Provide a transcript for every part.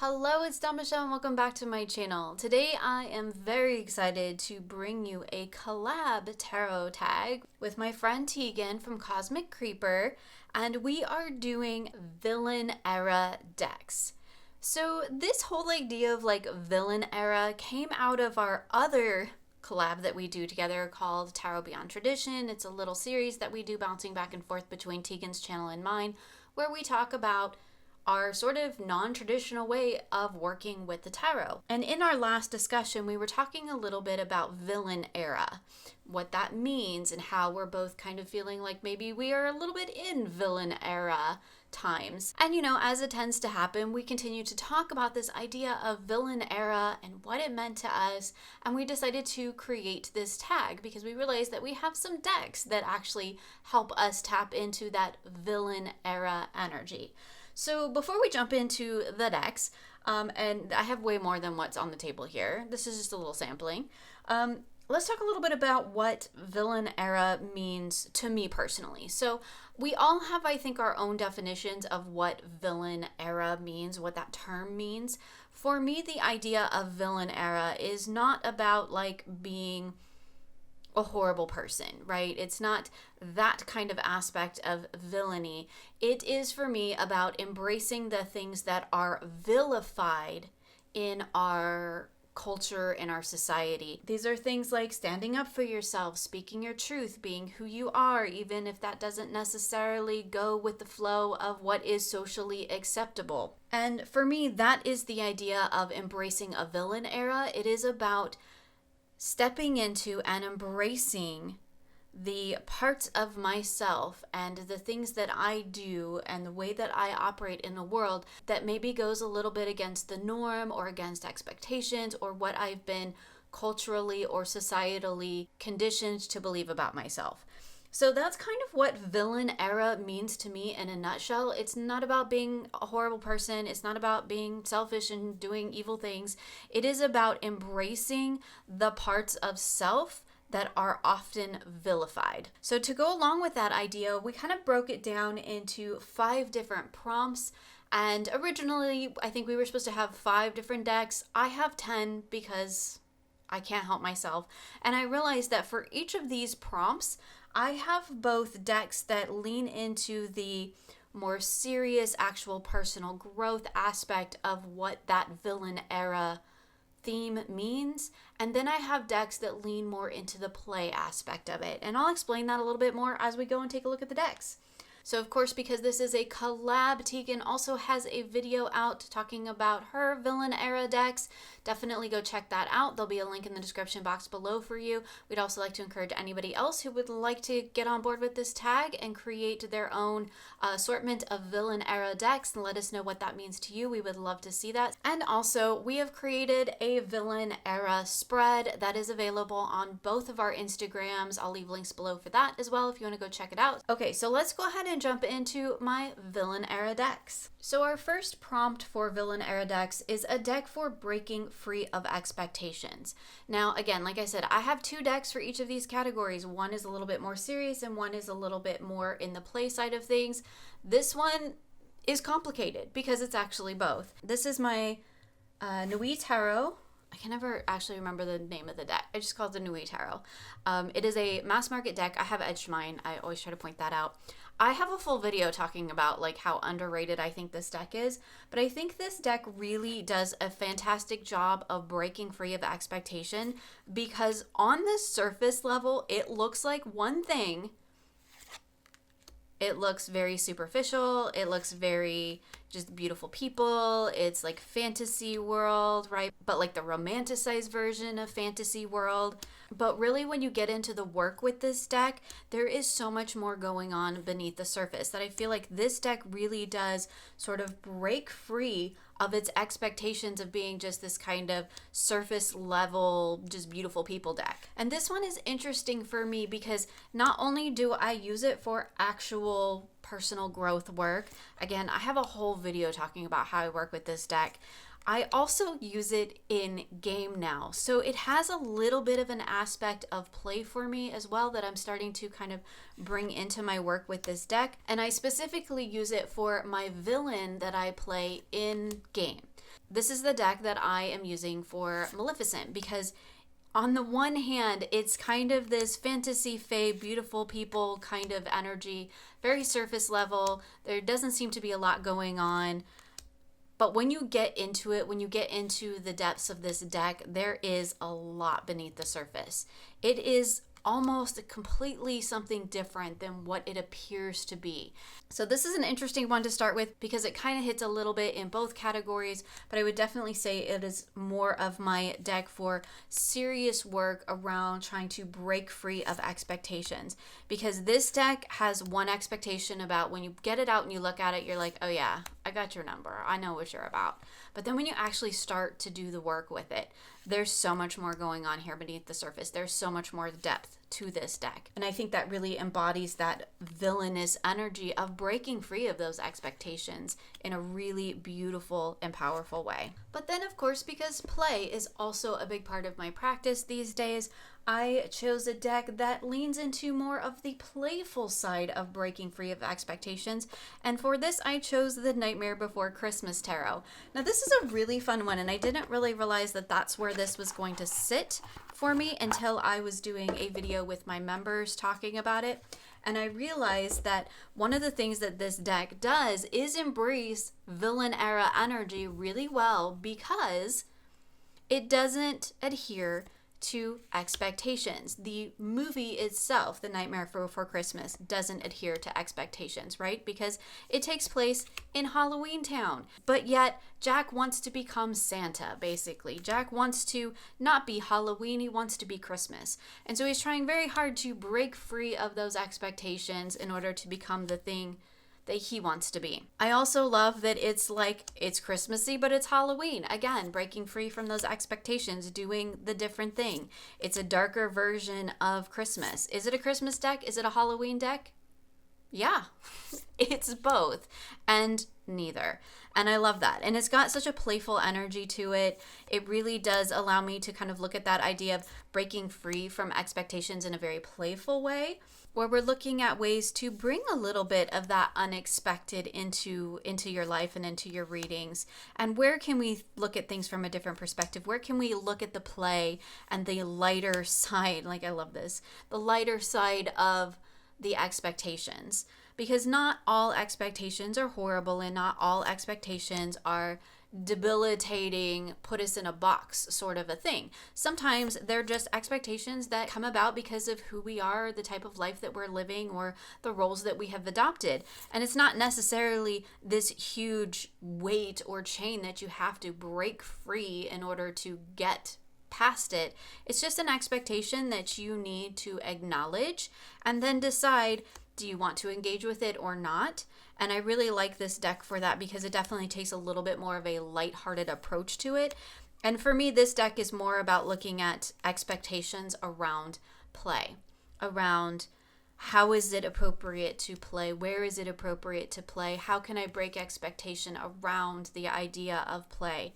Hello, it's Dawn Michelle and welcome back to my channel. Today I am very excited to bring you a collab tarot tag with my friend Tegan from Cosmic Creeper, and we are doing villain era decks. So this whole idea of like villain era came out of our other collab that we do together called Tarot Beyond Tradition. It's a little series that we do bouncing back and forth between Tegan's channel and mine, where we talk about our sort of non-traditional way of working with the tarot. And in our last discussion, we were talking a little bit about villain era, what that means, and how we're both kind of feeling like maybe we are a little bit in villain era times. And you know, as it tends to happen, we continue to talk about this idea of villain era and what it meant to us, and we decided to create this tag because we realized that we have some decks that actually help us tap into that villain era energy. So before we jump into the decks, and I have way more than what's on the table here, this is just a little sampling, let's talk a little bit about what villain era means to me personally. So we all have, I think, our own definitions of what villain era means, what that term means. For me, the idea of villain era is not about like being a horrible person, right? It's not that kind of aspect of villainy. It is for me about embracing the things that are vilified in our culture, in our society. These are things like standing up for yourself, speaking your truth, being who you are, even if that doesn't necessarily go with the flow of what is socially acceptable. And for me, that is the idea of embracing a villain era. It is about stepping into and embracing the parts of myself and the things that I do and the way that I operate in the world that maybe goes a little bit against the norm or against expectations or what I've been culturally or societally conditioned to believe about myself. So that's kind of what villain era means to me in a nutshell. It's not about being a horrible person. It's not about being selfish and doing evil things. It is about embracing the parts of self that are often vilified. So to go along with that idea, we kind of broke it down into 5 different prompts. And originally, I think we were supposed to have 5 different decks. I have 10 because I can't help myself. And I realized that for each of these prompts, I have both decks that lean into the more serious, actual personal growth aspect of what that villain era theme means. And then I have decks that lean more into the play aspect of it. And I'll explain that a little bit more as we go and take a look at the decks. So of course, because this is a collab, Tegan also has a video out talking about her villain era decks. Definitely go check that out. There'll be a link in the description box below for you. We'd also like to encourage anybody else who would like to get on board with this tag and create their own assortment of villain era decks and let us know what that means to you. We would love to see that. And also, we have created a villain era spread that is available on both of our Instagrams. I'll leave links below for that as well if you want to go check it out. Okay, so let's go ahead and jump into my villain era decks. So our first prompt for villain era decks is a deck for breaking free of expectations. Now, again, like I said, I have 2 decks for each of these categories. One is a little bit more serious and one is a little bit more in the play side of things. This one is complicated because it's actually both. This is my Nudity Tarot. I can never actually remember the name of the deck. I just call it the Nudity Tarot. It is a mass market deck. I have edged mine. I always try to point that out. I have a full video talking about like how underrated I think this deck is, but I think this deck really does a fantastic job of breaking free of expectation because on the surface level, it looks like one thing. It looks very superficial. It looks very just beautiful people. It's like fantasy world, right? But like the romanticized version of fantasy world. But really when you get into the work with this deck, there is so much more going on beneath the surface that I feel like this deck really does sort of break free of its expectations of being just this kind of surface level, just beautiful people deck. And this one is interesting for me because not only do I use it for actual personal growth work, again, I have a whole video talking about how I work with this deck. I also use it in game now. So it has a little bit of an aspect of play for me as well that I'm starting to kind of bring into my work with this deck. And I specifically use it for my villain that I play in game. this is the deck that I am using for Maleficent, because on the one hand, it's kind of this fantasy, fae, beautiful people kind of energy, very surface level. There doesn't seem to be a lot going on. But when you get into it, when you get into the depths of this deck, there is a lot beneath the surface. It is almost completely something different than what it appears to be. So this is an interesting one to start with because it kind of hits a little bit in both categories, but I would definitely say it is more of my deck for serious work around trying to break free of expectations, because this deck has one expectation about when you get it out and you look at it, you're like, oh yeah, I got your number. I know what you're about. But then when you actually start to do the work with it, there's so much more going on here beneath the surface. There's so much more depth to this deck. And I think that really embodies that villainous energy of breaking free of those expectations in a really beautiful and powerful way. But then, of course, because play is also a big part of my practice these days, I chose a deck that leans into more of the playful side of breaking free of expectations. And for this, I chose the Nightmare Before Christmas Tarot. Now, this is a really fun one, and I didn't really realize that that's where this was going to sit for me until I was doing a video with my members talking about it. And I realized that one of the things that this deck does is embrace villain era energy really well, because it doesn't adhere to expectations. The movie itself, The Nightmare Before Christmas, doesn't adhere to expectations, right? Because it takes place in Halloween Town. But yet, Jack wants to become Santa, basically. Jack wants to not be Halloween, he wants to be Christmas. And so he's trying very hard to break free of those expectations in order to become the thing that he wants to be. I also love that it's like, it's Christmassy, but it's Halloween. Again, breaking free from those expectations, doing the different thing. It's a darker version of Christmas. Is it a Christmas deck? Is it a Halloween deck? Yeah, it's both and neither. And I love that. And it's got such a playful energy to it. It really does allow me to kind of look at that idea of breaking free from expectations in a very playful way, where we're looking at ways to bring a little bit of that unexpected into your life and into your readings. And where can we look at things from a different perspective? Where can we look at the play and the lighter side, like I love this, the lighter side of the expectations? Because not all expectations are horrible, and not all expectations are debilitating, put us in a box sort of a thing. Sometimes they're just expectations that come about because of who we are, the type of life that we're living, or the roles that we have adopted. And it's not necessarily this huge weight or chain that you have to break free in order to get past it. It's just an expectation that you need to acknowledge and then decide, do you want to engage with it or not? And I really like this deck for that, because it definitely takes a little bit more of a lighthearted approach to it. And for me, this deck is more about looking at expectations around play, around how is it appropriate to play? Where is it appropriate to play? How can I break expectation around the idea of play?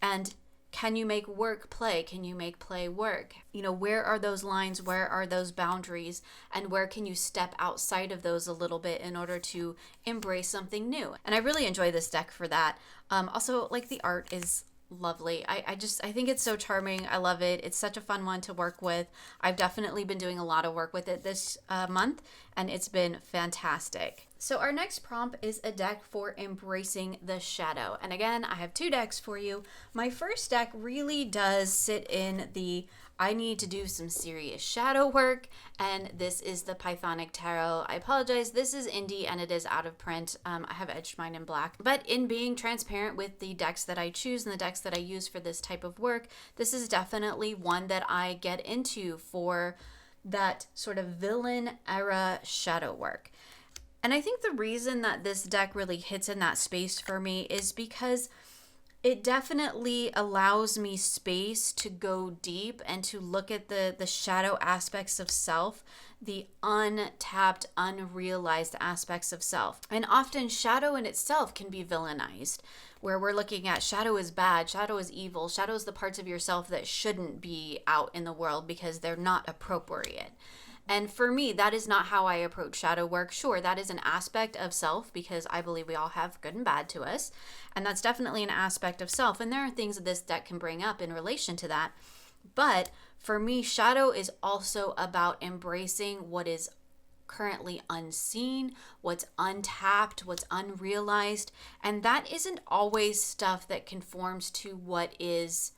And can you make work play? Can you make play work? You know, where are those lines? Where are those boundaries? And where can you step outside of those a little bit in order to embrace something new? And I really enjoy this deck for that. Also, like, the art is lovely. I think it's so charming. I love it. It's such a fun one to work with. I've definitely been doing a lot of work with it this month, and it's been fantastic. So our next prompt is a deck for embracing the shadow. And again, I have two decks for you. My first deck really does sit in the I need to do some serious shadow work, and this is the Pythonic Tarot. I apologize, this is indie and it is out of print. I have edged mine in black. But in being transparent with the decks that I choose and the decks that I use for this type of work, this is definitely one that I get into for that sort of villain era shadow work. And I think the reason that this deck really hits in that space for me is because it definitely allows me space to go deep and to look at the shadow aspects of self, the untapped, unrealized aspects of self. And often shadow in itself can be villainized, where we're looking at shadow is bad, shadow is evil, shadow is the parts of yourself that shouldn't be out in the world because they're not appropriate. And for me, that is not how I approach shadow work. Sure, that is an aspect of self because I believe we all have good and bad to us. And that's definitely an aspect of self. And there are things that this deck can bring up in relation to that. But for me, shadow is also about embracing what is currently unseen, what's untapped, what's unrealized. And that isn't always stuff that conforms to what is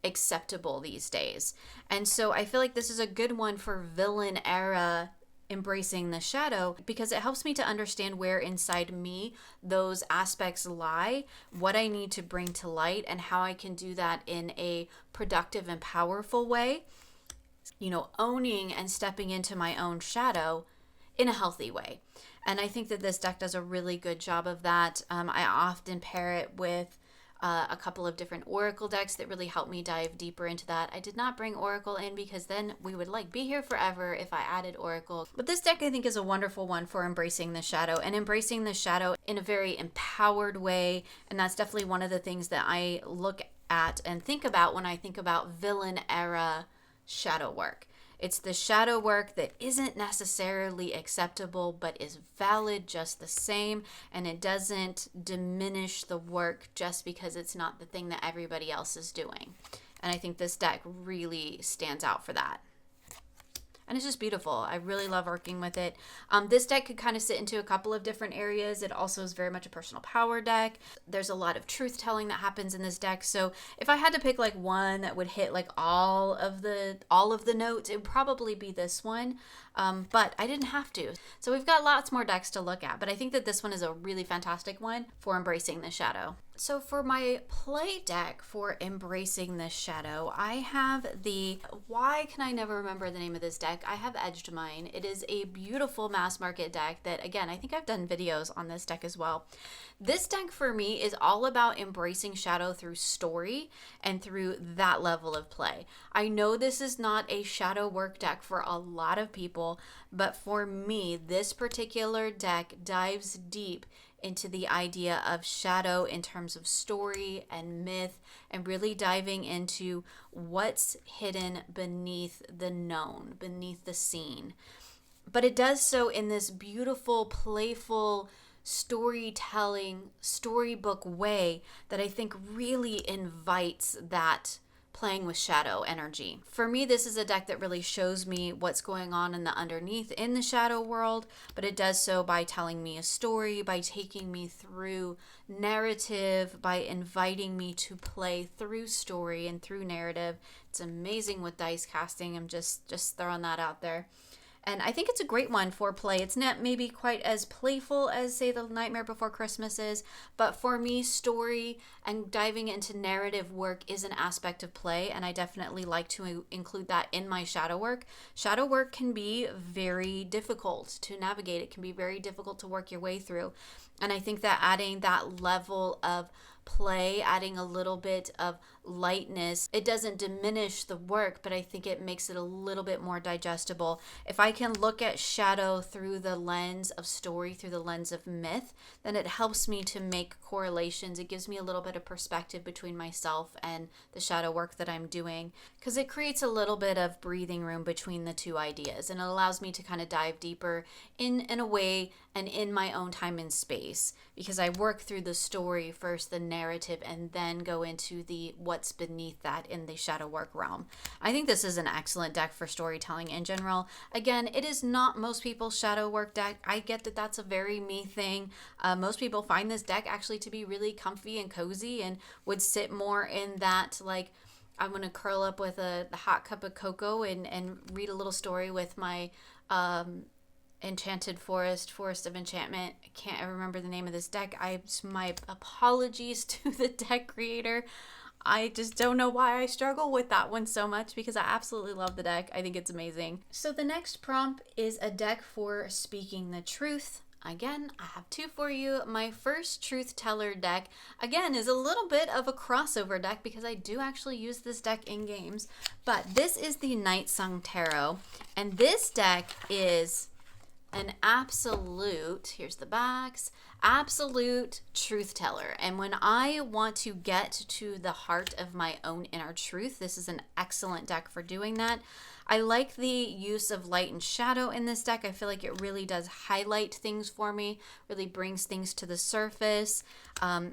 acceptable these days. And so I feel like this is a good one for villain era embracing the shadow because it helps me to understand where inside me those aspects lie, what I need to bring to light, and how I can do that in a productive and powerful way. You know, owning and stepping into my own shadow in a healthy way. And I think that this deck does a really good job of that. I often pair it with a couple of different oracle decks that really help me dive deeper into that. I did not bring oracle in because then we would like be here forever if I added oracle. But this deck I think is a wonderful one for embracing the shadow and embracing the shadow in a very empowered way. And that's definitely one of the things that I look at and think about when I think about villain era shadow work. It's the shadow work that isn't necessarily acceptable, but is valid just the same. And it doesn't diminish the work just because it's not the thing that everybody else is doing. And I think this deck really stands out for that. And it's just beautiful. I really love working with it. This deck could kind of sit into a couple of different areas. It also is very much a personal power deck. There's a lot of truth telling that happens in this deck. So if I had to pick like one that would hit like all of the notes, it would probably be this one. But I didn't have to. So we've got lots more decks to look at, but I think that this one is a really fantastic one for embracing the shadow. So for my play deck for embracing the shadow, I have why can I never remember the name of this deck? I have edged mine. It is a beautiful mass market deck that, again, I think I've done videos on this deck as well. This deck for me is all about embracing shadow through story and through that level of play. I know this is not a shadow work deck for a lot of people, but for me, this particular deck dives deep into the idea of shadow in terms of story and myth and really diving into what's hidden beneath the known, beneath the scene. But it does so in this beautiful, playful, storytelling, storybook way that I think really invites that playing with shadow energy. For me, this is a deck that really shows me what's going on in the underneath in the shadow world, but it does so by telling me a story, by taking me through narrative, by inviting me to play through story and through narrative. It's amazing with dice casting. I'm just throwing that out there. And I think it's a great one for play. It's not maybe quite as playful as, say, The Nightmare Before Christmas is, but for me, story and diving into narrative work is an aspect of play, and I definitely like to include that in my shadow work. Shadow work can be very difficult to navigate. It can be very difficult to work your way through. And I think that adding that level of play, adding a little bit of lightness, it doesn't diminish the work, but I think it makes it a little bit more digestible. If I can look at shadow through the lens of story, through the lens of myth, then it helps me to make correlations. It gives me a little bit of perspective between myself and the shadow work that I'm doing, because it creates a little bit of breathing room between the two ideas, and it allows me to kind of dive deeper in a way and in my own time and space, because I work through the story first, the narrative, and then go into the what's beneath that in the shadow work realm. I think this is an excellent deck for storytelling in general. Again, it is not most people's shadow work deck. I get that that's a very me thing. Most people find this deck actually to be really comfy and cozy and would sit more in that, like, I'm going to curl up with the hot cup of cocoa and read a little story with my Enchanted Forest of Enchantment. I can't ever remember the name of this deck. My apologies to the deck creator. I just don't know why I struggle with that one so much, because I absolutely love the deck. I think it's amazing. So the next prompt is a deck for speaking the truth. Again, I have two for you. My first truth teller deck, again, is a little bit of a crossover deck because I do actually use this deck in games. But this is the Night Sung Tarot. And this deck is an absolute, here's the backs, absolute truth teller. And when I want to get to the heart of my own inner truth, this is an excellent deck for doing that. I like the use of light and shadow in this deck. I feel like it really does highlight things for me, really brings things to the surface,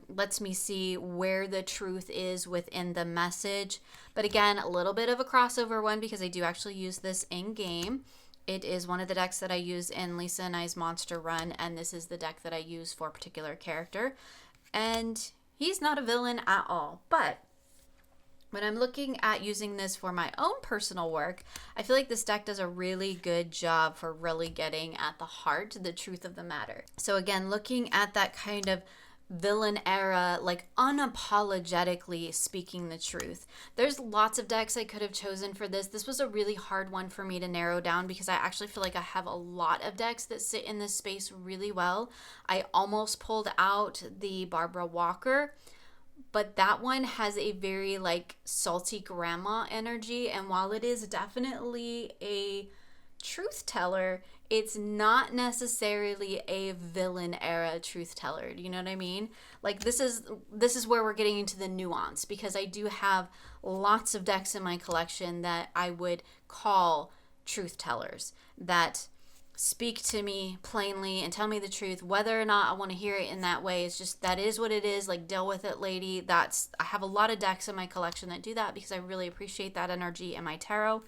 lets me see where the truth is within the message. But again, a little bit of a crossover one because I do actually use this in game. It is one of the decks that I use in Lisa and I's monster run, and this is the deck that I use for a particular character. And he's not a villain at all, but when I'm looking at using this for my own personal work, I feel like this deck does a really good job for really getting at the heart, the truth of the matter. So again, looking at that kind of villain era, like unapologetically speaking the truth. There's lots of decks I could have chosen for this. This was a really hard one for me to narrow down because I actually feel like I have a lot of decks that sit in this space really well. I almost pulled out the Barbara Walker, but that one has a very like salty grandma energy, and while it is definitely a truth teller, it's not necessarily a villain era truth teller. Do you know what I mean? Like this is where we're getting into the nuance, because I do have lots of decks in my collection that I would call truth tellers that speak to me plainly and tell me the truth, whether or not I want to hear it in that way. It's just, that is what it is. Like, deal with it, lady. I have a lot of decks in my collection that do that because I really appreciate that energy in my tarot.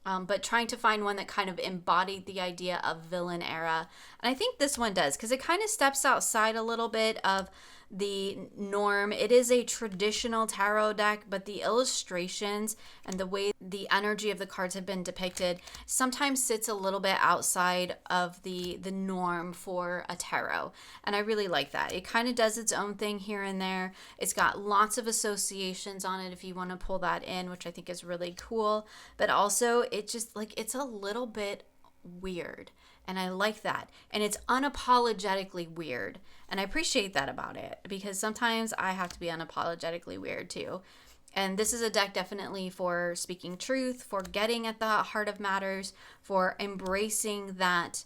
But trying to find one that kind of embodied the idea of villain era. And I think this one does, because it kind of steps outside a little bit of the norm. It is a traditional tarot deck, but the illustrations and the way the energy of the cards have been depicted sometimes sits a little bit outside of the norm for a tarot. And I really like that. It kind of does its own thing here and there. It's got lots of associations on it if you want to pull that in, which I think is really cool. But also it just like, it's a little bit weird. And I like that. And it's unapologetically weird. And I appreciate that about it, because sometimes I have to be unapologetically weird too. And this is a deck definitely for speaking truth, for getting at the heart of matters, for embracing that,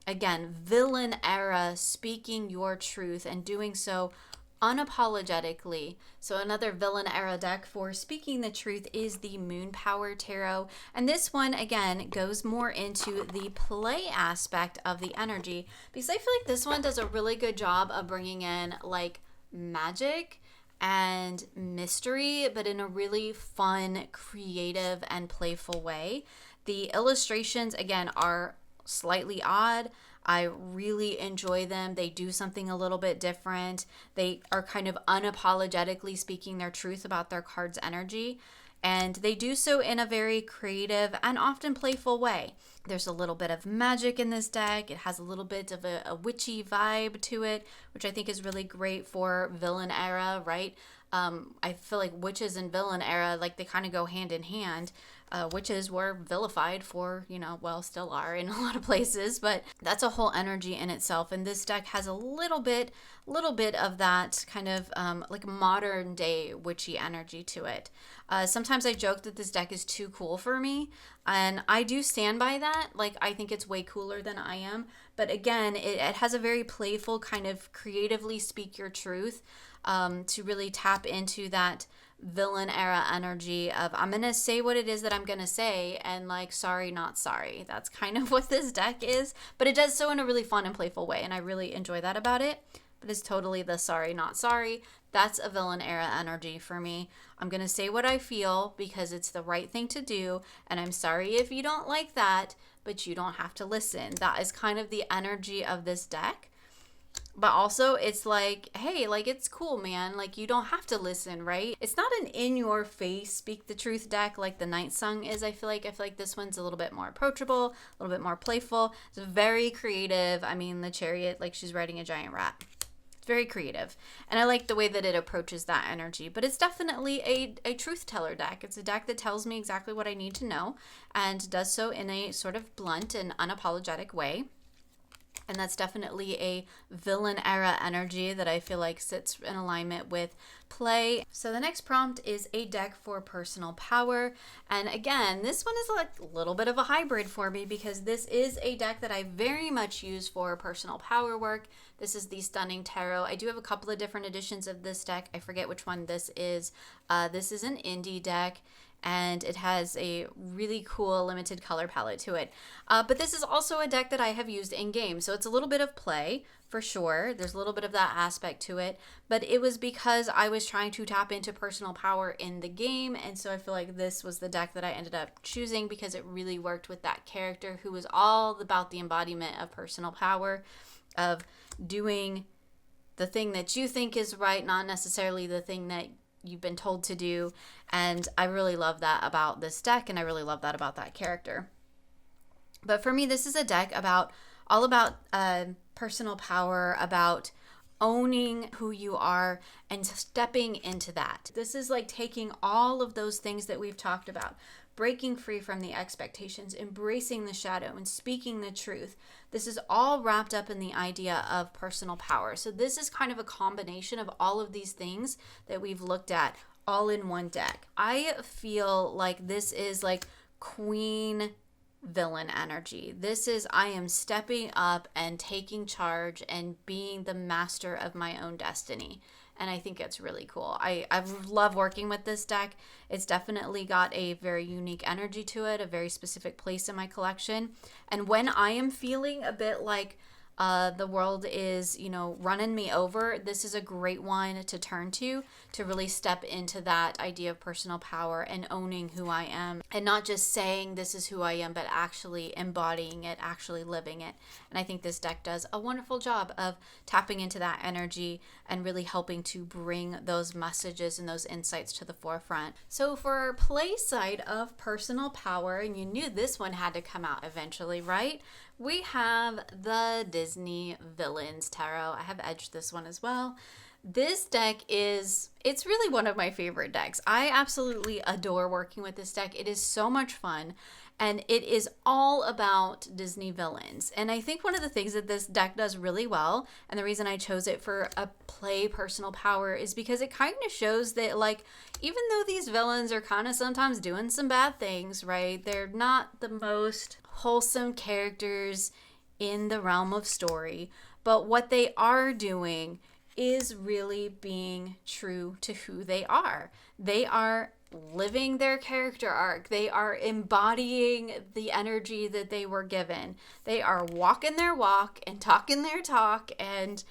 again, villain era, speaking your truth and doing so unapologetically. So another villain era deck for speaking the truth is the Moon Power Tarot. And this one, again, goes more into the play aspect of the energy, because I feel like this one does a really good job of bringing in like magic and mystery, but in a really fun, creative, and playful way. The illustrations, again, are slightly odd. I really enjoy them. They do something a little bit different. They are kind of unapologetically speaking their truth about their card's energy, and they do so in a very creative and often playful way. There's a little bit of magic in this deck. It has a little bit of a witchy vibe to it, which I think is really great for villain era, right? I feel like witches and villain era, like they kind of go hand in hand. Witches were vilified for, well, still are in a lot of places, but that's a whole energy in itself. And this deck has a little bit of that kind of like modern day witchy energy to it. Sometimes I joke that this deck is too cool for me, and I do stand by that. Like, I think it's way cooler than I am. But again, it has a very playful kind of creatively speak your truth, to really tap into that villain era energy of, I'm going to say what it is that I'm going to say, and like, sorry, not sorry. That's kind of what this deck is, but it does so in a really fun and playful way, and I really enjoy that about it. But it's totally the sorry, not sorry. That's a villain era energy for me. I'm going to say what I feel because it's the right thing to do, and I'm sorry if you don't like that, but you don't have to listen. That is kind of the energy of this deck. But also it's like, hey, like, it's cool, man. Like, you don't have to listen, right? It's not an in-your-face speak the truth deck like the Night Sung is. I feel like this one's a little bit more approachable, a little bit more playful. It's very creative. I mean, the Chariot, like, she's riding a giant rat. It's very creative. And I like the way that it approaches that energy. But it's definitely a truth teller deck. It's a deck that tells me exactly what I need to know and does so in a sort of blunt and unapologetic way. And that's definitely a villain era energy that I feel like sits in alignment with play. So the next prompt is a deck for personal power. And again, this one is like a little bit of a hybrid for me because this is a deck that I very much use for personal power work. This is the Stunning Tarot. I do have a couple of different editions of this deck. I forget which one this is. This is an indie deck, and it has a really cool limited color palette to it. But this is also a deck that I have used in game, so it's a little bit of play for sure. There's a little bit of that aspect to it, but it was because I was trying to tap into personal power in the game, and so I feel like this was the deck that I ended up choosing because it really worked with that character who was all about the embodiment of personal power, of doing the thing that you think is right, not necessarily the thing that you've been told to do. And I really love that about this deck, and I really love that about that character. But for me, this is a deck all about personal power, about owning who you are and stepping into that. This is like taking all of those things that we've talked about, breaking free from the expectations, embracing the shadow, and speaking the truth. This is all wrapped up in the idea of personal power. So this is kind of a combination of all of these things that we've looked at all in one deck. I feel like this is like queen villain energy. This is, I am stepping up and taking charge and being the master of my own destiny. And I think it's really cool. I love working with this deck. It's definitely got a very unique energy to it, a very specific place in my collection. And when I am feeling a bit like the world is, running me over, this is a great one to turn to really step into that idea of personal power and owning who I am, and not just saying this is who I am, but actually embodying it, actually living it. And I think this deck does a wonderful job of tapping into that energy and really helping to bring those messages and those insights to the forefront. So for our play side of personal power, and you knew this one had to come out eventually, right? We have the Disney Villains Tarot. I have edged this one as well. This deck it's really one of my favorite decks. I absolutely adore working with this deck. It is so much fun, and it is all about Disney villains. And I think one of the things that this deck does really well, and the reason I chose it for a play personal power, is because it kind of shows that, like, even though these villains are kind of sometimes doing some bad things, right? They're not the most wholesome characters in the realm of story, but what they are doing is really being true to who they are. They are living their character arc. They are embodying the energy that they were given. They are walking their walk and talking their talk, and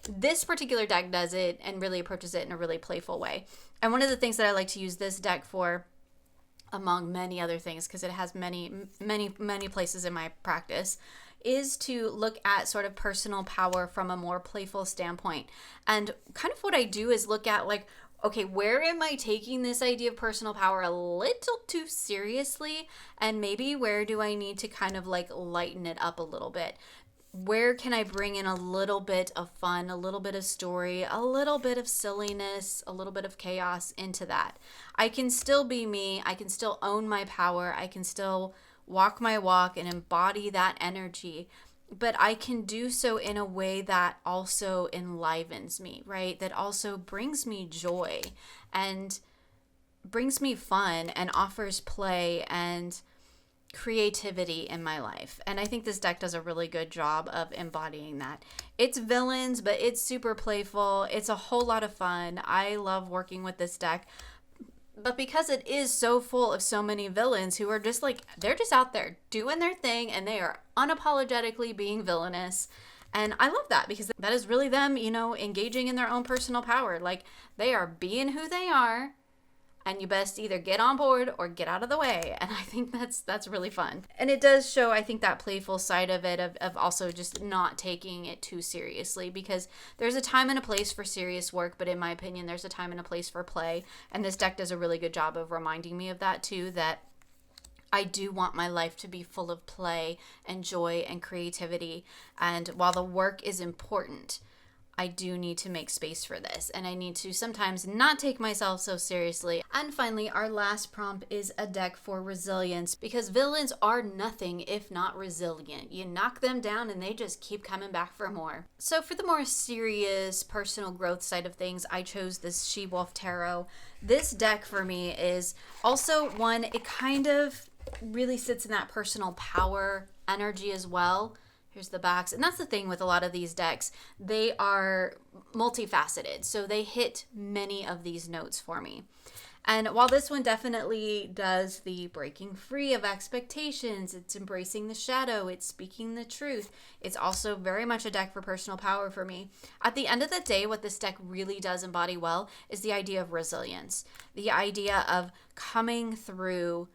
this particular deck does it and really approaches it in a really playful way. And one of the things that I like to use this deck for, among many other things, because it has many places in my practice, is to look at sort of personal power from a more playful standpoint. And kind of what I do is look at, like, okay, where am I taking this idea of personal power a little too seriously? And maybe where do I need to kind of like lighten it up a little bit? Where can I bring in a little bit of fun, a little bit of story, a little bit of silliness, a little bit of chaos into that? I can still be me. I can still own my power. I can still walk my walk and embody that energy, but I can do so in a way that also enlivens me, right? That also brings me joy and brings me fun and offers play and creativity in my life. And I think this deck does a really good job of embodying that. It's villains, but it's super playful. It's a whole lot of fun. I love working with this deck. But because it is so full of so many villains who are just like, they're just out there doing their thing and they are unapologetically being villainous. And I love that because that is really them, engaging in their own personal power. Like, they are being who they are, and you best either get on board or get out of the way. And I think that's really fun. And it does show, I think, that playful side of it, of also just not taking it too seriously, because there's a time and a place for serious work, but in my opinion, there's a time and a place for play. And this deck does a really good job of reminding me of that too, that I do want my life to be full of play and joy and creativity. And while the work is important, I do need to make space for this, and I need to sometimes not take myself so seriously. And finally, our last prompt is a deck for resilience, because villains are nothing if not resilient. You knock them down and they just keep coming back for more. So for the more serious personal growth side of things, I chose this She-Wolf Tarot. This deck for me is also one, it kind of really sits in that personal power energy as well. Here's the backs. And that's the thing with a lot of these decks. They are multifaceted. So they hit many of these notes for me. And while this one definitely does the breaking free of expectations, it's embracing the shadow, it's speaking the truth, it's also very much a deck for personal power for me. At the end of the day, what this deck really does embody well is the idea of resilience. The idea of coming through,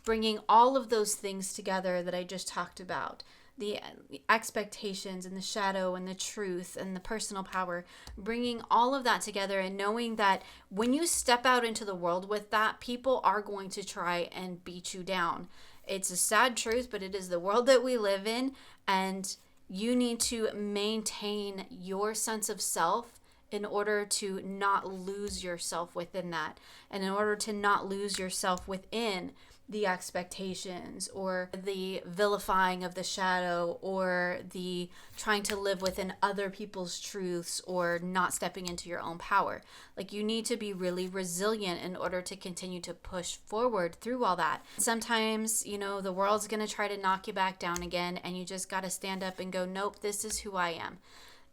bringing all of those things together that I just talked about. The expectations and the shadow and the truth and the personal power, bringing all of that together and knowing that when you step out into the world with that, people are going to try and beat you down. It's a sad truth, but it is the world that we live in, and you need to maintain your sense of self in order to not lose yourself within that, and in order to not lose yourself within the expectations or the vilifying of the shadow or the trying to live within other people's truths or not stepping into your own power. Like, you need to be really resilient in order to continue to push forward through all that. Sometimes, you know, the world's going to try to knock you back down again, and you just got to stand up and go, nope, this is who I am.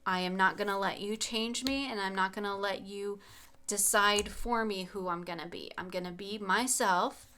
I am not going to let you change me, and I'm not going to let you decide for me who I'm going to be. I'm going to be myself.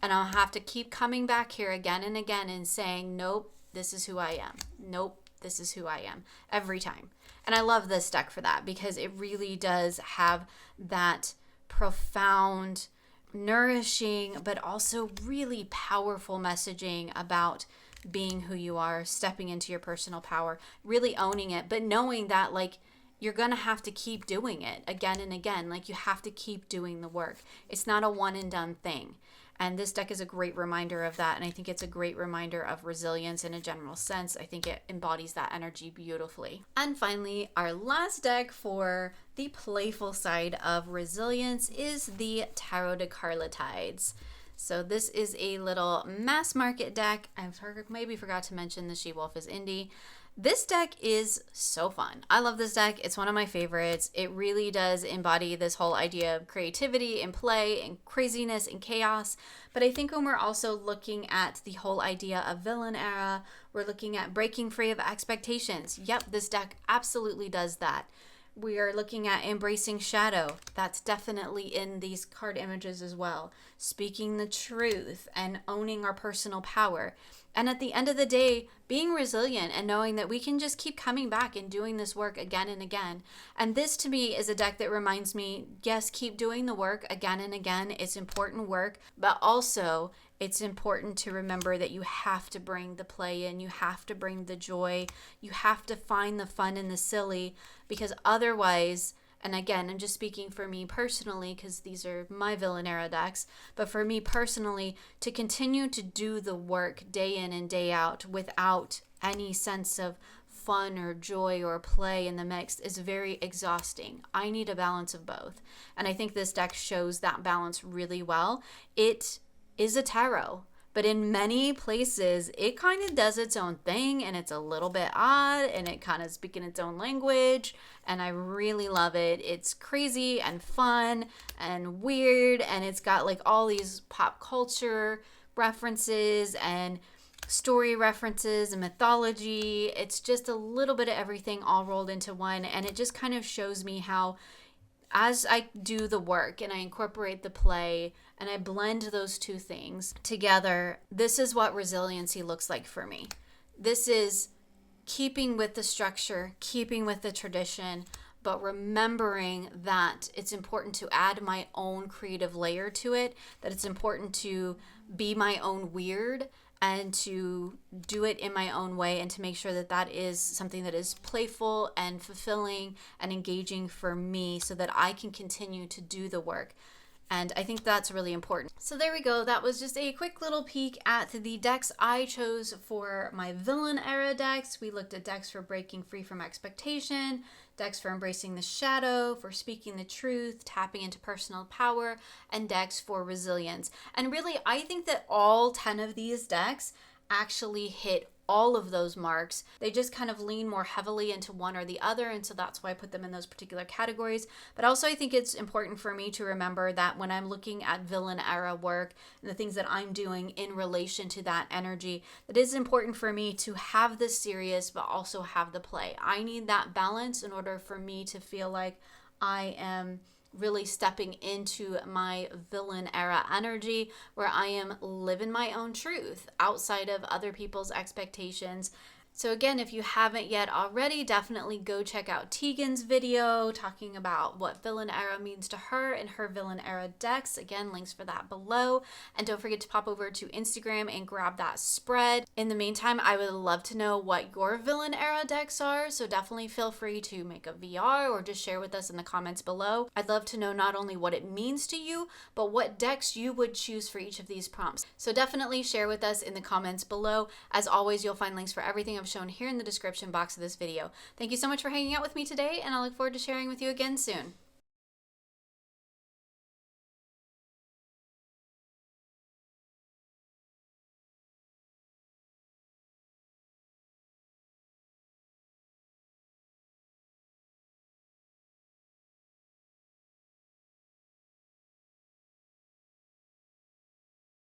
And I'll have to keep coming back here again and again and saying, nope, this is who I am. Nope, this is who I am. Every time. And I love this deck for that, because it really does have that profound, nourishing, but also really powerful messaging about being who you are, stepping into your personal power, really owning it, but knowing that, like, you're going to have to keep doing it again and again. Like, you have to keep doing the work. It's not a one and done thing. And this deck is a great reminder of that. And I think it's a great reminder of resilience in a general sense. I think it embodies that energy beautifully. And finally, our last deck for the playful side of resilience is the Tarot de Carlotides. So this is a little mass market deck. I maybe forgot to mention the She-Wolf is indie. This deck is so fun. I love this deck. It's one of my favorites. It really does embody this whole idea of creativity and play and craziness and chaos. But I think when we're also looking at the whole idea of villain era, we're looking at breaking free of expectations. Yep, this deck absolutely does that. We are looking at embracing shadow. That's definitely in these card images as well. Speaking the truth and owning our personal power. And at the end of the day, being resilient and knowing that we can just keep coming back and doing this work again and again. And this to me is a deck that reminds me, yes, keep doing the work again and again. It's important work, but also it's important to remember that you have to bring the play in. You have to bring the joy. You have to find the fun and the silly, because otherwise, and again, I'm just speaking for me personally, because these are my villain era decks, but for me personally, to continue to do the work day in and day out without any sense of fun or joy or play in the mix is very exhausting. I need a balance of both. And I think this deck shows that balance really well. It is a tarot, but in many places, it kind of does its own thing, and it's a little bit odd, and it kind of speaks in its own language, and I really love it. It's crazy and fun and weird, and it's got like all these pop culture references and story references and mythology. It's just a little bit of everything all rolled into one, and it just kind of shows me how, as I do the work and I incorporate the play and I blend those two things together, this is what resiliency looks like for me. This is keeping with the structure, keeping with the tradition, but remembering that it's important to add my own creative layer to it, that it's important to be my own weird and to do it in my own way, and to make sure that that is something that is playful and fulfilling and engaging for me, so that I can continue to do the work And I think that's really important. So there we go. That was just a quick little peek at the decks I chose for my villain era decks. We looked at decks for breaking free from expectation, decks for embracing the shadow, for speaking the truth, tapping into personal power, and decks for resilience. And really, I think that all 10 of these decks actually hit all of those marks. They just kind of lean more heavily into one or the other, and so that's why I put them in those particular categories. But also I think it's important for me to remember that when I'm looking at villain era work and the things that I'm doing in relation to that energy, it is important for me to have the serious but also have the play. I need that balance in order for me to feel like I am really stepping into my villain era energy, where I am living my own truth outside of other people's expectations. So again, if you haven't yet already, definitely go check out Tegan's video talking about what villain era means to her and her villain era decks. Again, links for that below. And don't forget to pop over to Instagram and grab that spread. In the meantime, I would love to know what your villain era decks are, so definitely feel free to make a VR or just share with us in the comments below. I'd love to know not only what it means to you, but what decks you would choose for each of these prompts. So definitely share with us in the comments below. As always, you'll find links for everything I've shown here in the description box of this video. Thank you so much for hanging out with me today, and I look forward to sharing with you again soon.